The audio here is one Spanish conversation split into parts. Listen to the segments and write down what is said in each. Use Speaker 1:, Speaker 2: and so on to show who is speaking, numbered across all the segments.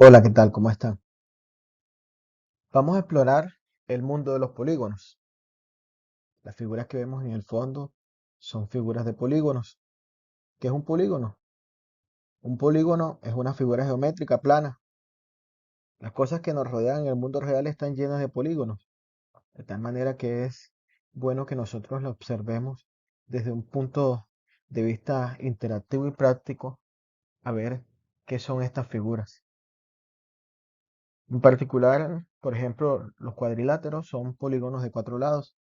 Speaker 1: Hola, ¿qué tal? ¿Cómo están? Vamos a explorar el mundo de los polígonos. Las figuras que vemos en el fondo son figuras de polígonos. ¿Qué es un polígono? Un polígono es una figura geométrica plana. Las cosas que nos rodean en el mundo real están llenas de polígonos, de tal manera que es bueno que nosotros lo observemos desde un punto de vista interactivo y práctico a ver qué son estas figuras. En particular, por ejemplo, los cuadriláteros son polígonos de cuatro lados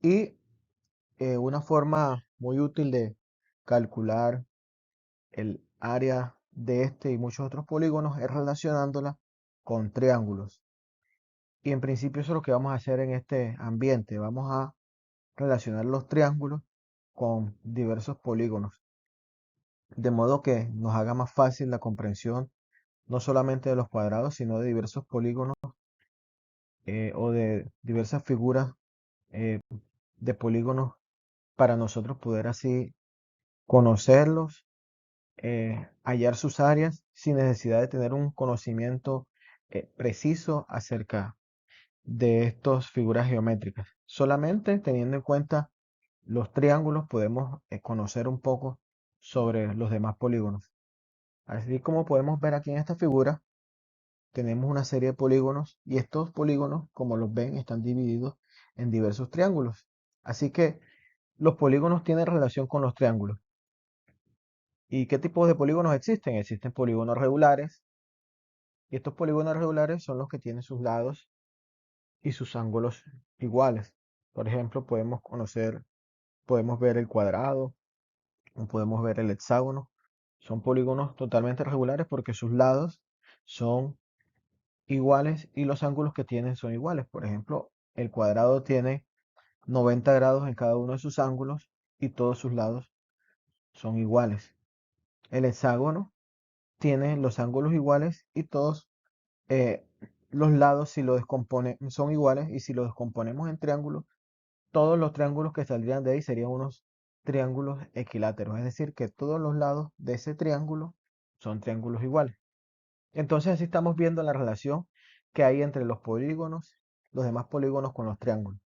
Speaker 1: y una forma muy útil de calcular el área de este y muchos otros polígonos es relacionándola con triángulos. Y en principio eso es lo que vamos a hacer en este ambiente. Vamos a relacionar los triángulos con diversos polígonos, de modo que nos haga más fácil la comprensión no solamente de los cuadrados, sino de diversos polígonos o de diversas figuras eh, de polígonos para nosotros poder así conocerlos, hallar sus áreas sin necesidad de tener un conocimiento preciso acerca de estas figuras geométricas. Solamente teniendo en cuenta los triángulos podemos conocer un poco sobre los demás polígonos. Así como podemos ver aquí en esta figura, tenemos una serie de polígonos y estos polígonos, como los ven, están divididos en diversos triángulos. Así que los polígonos tienen relación con los triángulos. ¿Y qué tipos de polígonos existen? Existen polígonos regulares, y estos polígonos regulares son los que tienen sus lados y sus ángulos iguales. Por ejemplo, podemos ver el cuadrado o podemos ver el hexágono. Son polígonos totalmente regulares porque sus lados son iguales y los ángulos que tienen son iguales. Por ejemplo, el cuadrado tiene 90 grados en cada uno de sus ángulos y todos sus lados son iguales. El hexágono tiene los ángulos iguales y todos eh, los lados, si lo descompone, son iguales, y si lo descomponemos en triángulos, todos los triángulos que saldrían de ahí serían unos triángulos equiláteros, es decir, que todos los lados de ese triángulo son triángulos iguales. Entonces así estamos viendo la relación que hay entre los polígonos, los demás polígonos con los triángulos.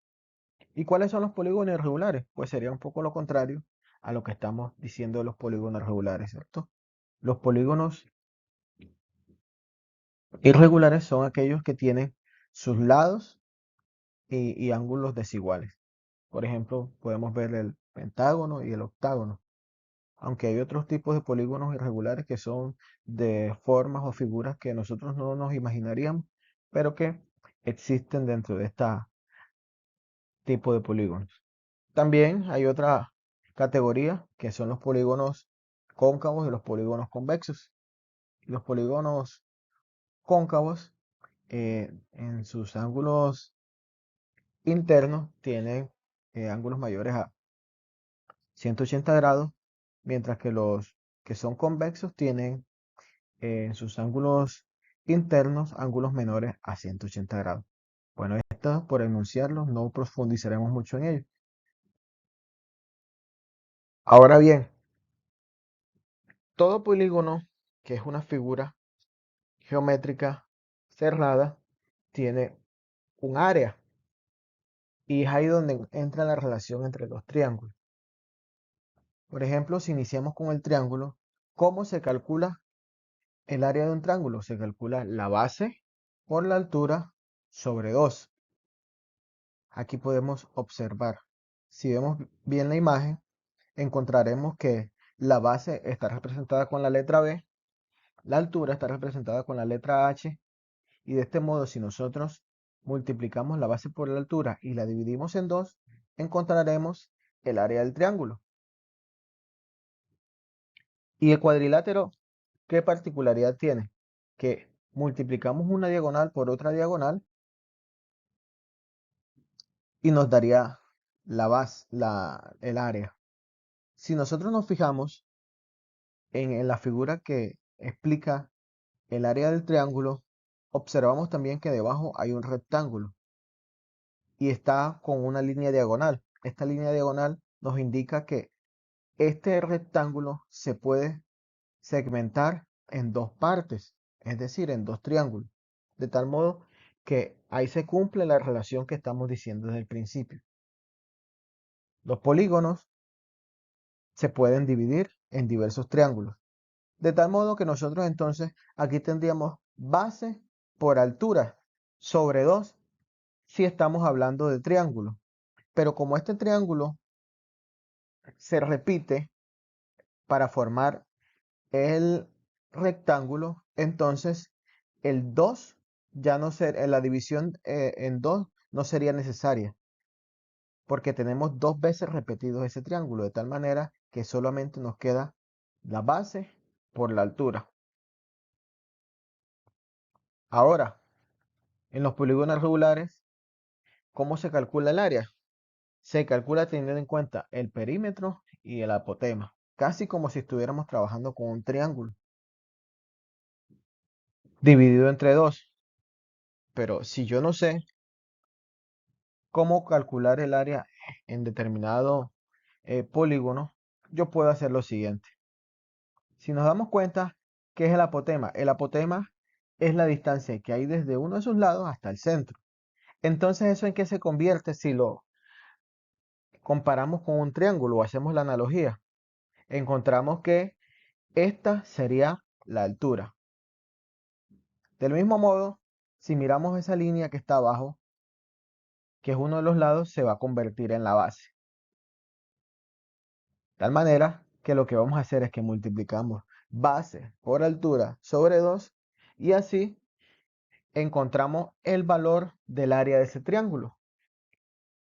Speaker 1: ¿Y cuáles son los polígonos irregulares? Pues sería un poco lo contrario a lo que estamos diciendo de los polígonos regulares, ¿cierto? Los polígonos irregulares son aquellos que tienen sus lados y ángulos desiguales. Por ejemplo, podemos ver el pentágono y el octágono, aunque hay otros tipos de polígonos irregulares que son de formas o figuras que nosotros no nos imaginaríamos, pero que existen dentro de este tipo de polígonos. También hay otra categoría que son los polígonos cóncavos y los polígonos convexos. Los polígonos cóncavos en sus ángulos internos tienen ángulos mayores a 180 grados, mientras que los que son convexos tienen en sus ángulos internos ángulos menores a 180 grados. Bueno, esto por enunciarlos no profundizaremos mucho en ello. Ahora bien, todo polígono que es una figura geométrica cerrada tiene un área y es ahí donde entra la relación entre los triángulos. Por ejemplo, si iniciamos con el triángulo, ¿cómo se calcula el área de un triángulo? Se calcula la base por la altura sobre 2. Aquí podemos observar. Si vemos bien la imagen, encontraremos que la base está representada con la letra B, la altura está representada con la letra H, y de este modo, si nosotros multiplicamos la base por la altura y la dividimos en 2, encontraremos el área del triángulo. ¿Y el cuadrilátero qué particularidad tiene? Que multiplicamos una diagonal por otra diagonal y nos daría la base, el área. Si nosotros nos fijamos en la figura que explica el área del triángulo, observamos también que debajo hay un rectángulo y está con una línea diagonal. Esta línea diagonal nos indica que este rectángulo se puede segmentar en dos partes. es decir, en dos triángulos, de tal modo que ahí se cumple la relación que estamos diciendo desde el principio. Los polígonos se pueden dividir en diversos triángulos, de tal modo que nosotros entonces aquí tendríamos base por altura sobre 2 si estamos hablando de triángulo. Pero como este triángulo se repite para formar el rectángulo, entonces el 2 ya no ser, la división en 2 no sería necesaria, porque tenemos dos veces repetido ese triángulo, de tal manera que solamente nos queda la base por la altura. Ahora, en los polígonos regulares, ¿cómo se calcula el área? Se calcula teniendo en cuenta el perímetro y el apotema, casi como si estuviéramos trabajando con un triángulo dividido entre dos. Pero si yo no sé cómo calcular el área en determinado polígono, yo puedo hacer lo siguiente. Si nos damos cuenta, ¿qué es el apotema? El apotema es la distancia que hay desde uno de sus lados hasta el centro. Entonces, ¿eso en qué se convierte si lo comparamos con un triángulo o hacemos la analogía? Encontramos que esta sería la altura. Del mismo modo, si miramos esa línea que está abajo, que es uno de los lados, se va a convertir en la base. De tal manera que lo que vamos a hacer es que multiplicamos base por altura sobre 2 y así encontramos el valor del área de ese triángulo.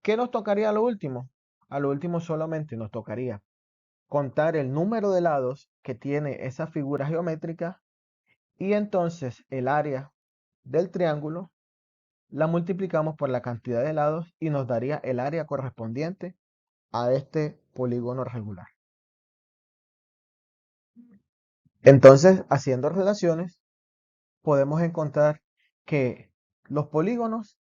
Speaker 1: ¿Qué nos tocaría a lo último? A lo último solamente nos tocaría contar el número de lados que tiene esa figura geométrica y entonces el área del triángulo la multiplicamos por la cantidad de lados y nos daría el área correspondiente a este polígono regular. Entonces, haciendo relaciones, podemos encontrar que los polígonos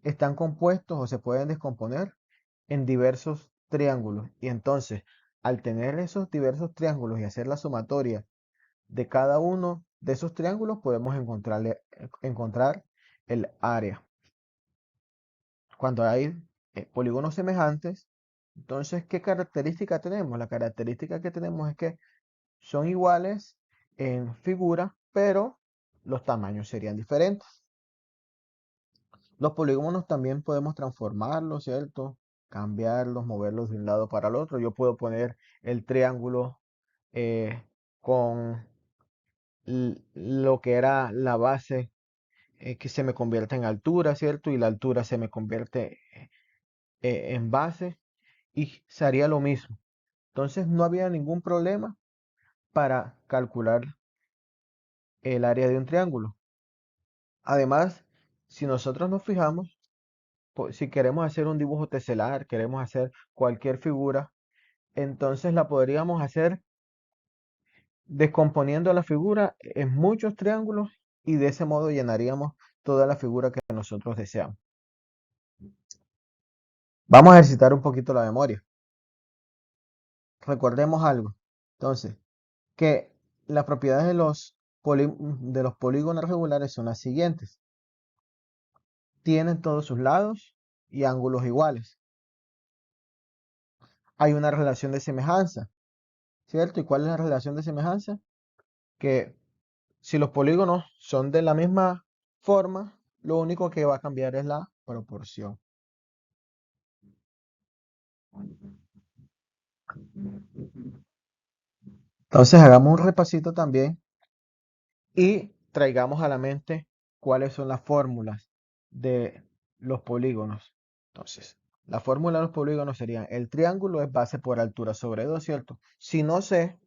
Speaker 1: están compuestos o se pueden descomponer en diversos triángulos. Y entonces, al tener esos diversos triángulos y hacer la sumatoria de cada uno de esos triángulos, podemos encontrar el área. Cuando hay polígonos semejantes, entonces, ¿qué característica tenemos? La característica que tenemos es que son iguales en figura, pero los tamaños serían diferentes. Los polígonos también podemos transformarlos, ¿cierto? Cambiarlos, moverlos de un lado para el otro. Yo puedo poner el triángulo con lo que era la base que se me convierte en altura, ¿cierto? Y la altura se me convierte en base y se haría lo mismo. Entonces no había ningún problema para calcular el área de un triángulo. Además, si nosotros nos fijamos, si queremos hacer un dibujo teselar, queremos hacer cualquier figura, entonces la podríamos hacer descomponiendo la figura en muchos triángulos y de ese modo llenaríamos toda la figura que nosotros deseamos. Vamos a ejercitar un poquito la memoria. Recordemos algo. Entonces, que las propiedades de los polígonos regulares son las siguientes. Tienen todos sus lados y ángulos iguales. Hay una relación de semejanza, ¿cierto? ¿Y cuál es la relación de semejanza? Que si los polígonos son de la misma forma, lo único que va a cambiar es la proporción. Entonces hagamos un repasito también y traigamos a la mente cuáles son las fórmulas de los polígonos. Entonces, la fórmula de los polígonos sería el triángulo es base por altura sobre 2, ¿cierto? Si no sé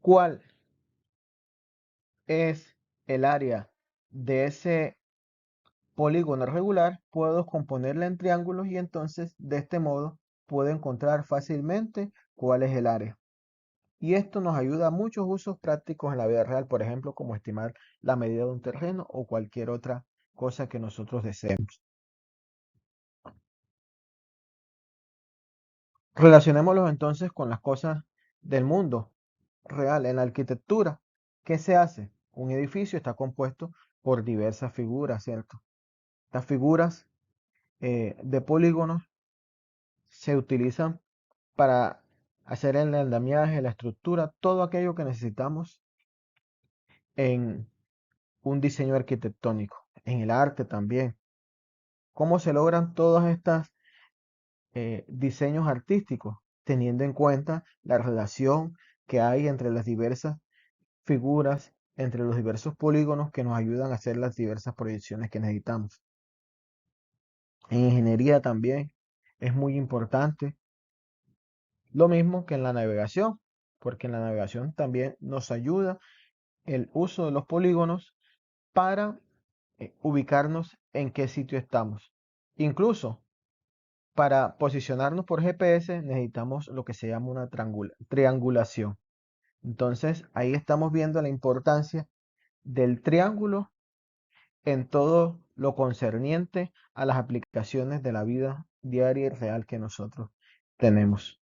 Speaker 1: cuál es el área de ese polígono regular, puedo componerla en triángulos y entonces de este modo puedo encontrar fácilmente cuál es el área. Y esto nos ayuda a muchos usos prácticos en la vida real, por ejemplo, como estimar la medida de un terreno o cualquier otra cosa que nosotros deseemos. Relacionémoslos entonces con las cosas del mundo real, en la arquitectura. ¿Qué se hace? Un edificio está compuesto por diversas figuras, ¿cierto? Estas figuras de polígonos se utilizan para hacer el andamiaje, la estructura, todo aquello que necesitamos en un diseño arquitectónico, en el arte también. ¿Cómo se logran todos estos diseños artísticos? Teniendo en cuenta la relación que hay entre las diversas figuras, entre los diversos polígonos que nos ayudan a hacer las diversas proyecciones que necesitamos. En ingeniería también es muy importante, lo mismo que en la navegación, porque en la navegación también nos ayuda el uso de los polígonos para ubicarnos en qué sitio estamos. Incluso para posicionarnos por GPS necesitamos lo que se llama una triangulación. Entonces ahí estamos viendo la importancia del triángulo en todo lo concerniente a las aplicaciones de la vida diaria y real que nosotros tenemos.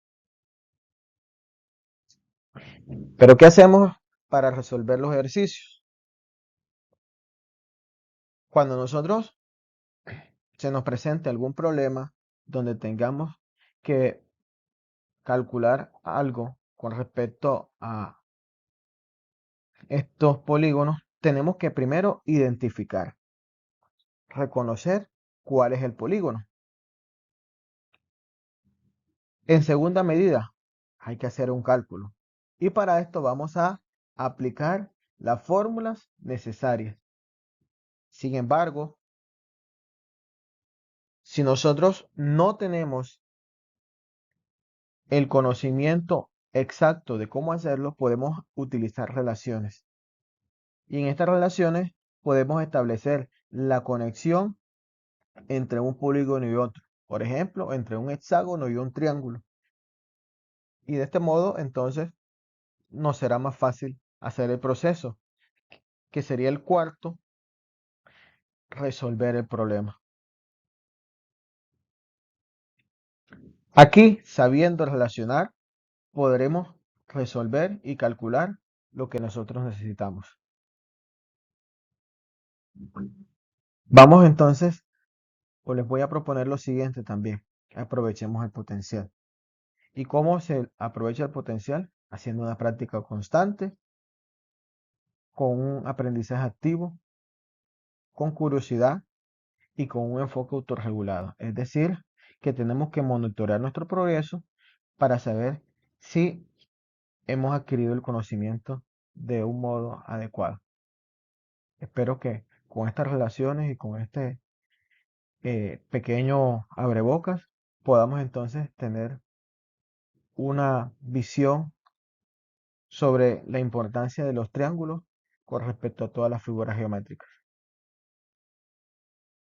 Speaker 1: Pero ¿qué hacemos para resolver los ejercicios? Cuando nosotros se nos presente algún problema donde tengamos que calcular algo con respecto a estos polígonos, tenemos que primero identificar, reconocer cuál es el polígono. En segunda medida, hay que hacer un cálculo. Y para esto vamos a aplicar las fórmulas necesarias. Sin embargo, si nosotros no tenemos el conocimiento exacto de cómo hacerlo, podemos utilizar relaciones. Y en estas relaciones podemos establecer la conexión entre un polígono y otro. Por ejemplo, entre un hexágono y un triángulo. Y de este modo, entonces, nos será más fácil hacer el proceso, que sería el cuarto, resolver el problema. Aquí, sabiendo relacionar, podremos resolver y calcular lo que nosotros necesitamos. Vamos entonces, o les voy a proponer lo siguiente también. Aprovechemos el potencial. ¿Y cómo se aprovecha el potencial? Haciendo una práctica constante, con un aprendizaje activo, con curiosidad y con un enfoque autorregulado. Es decir, que tenemos que monitorear nuestro progreso para saber si hemos adquirido el conocimiento de un modo adecuado. Espero que con estas relaciones y con este pequeño abrebocas podamos entonces tener una visión sobre la importancia de los triángulos con respecto a todas las figuras geométricas.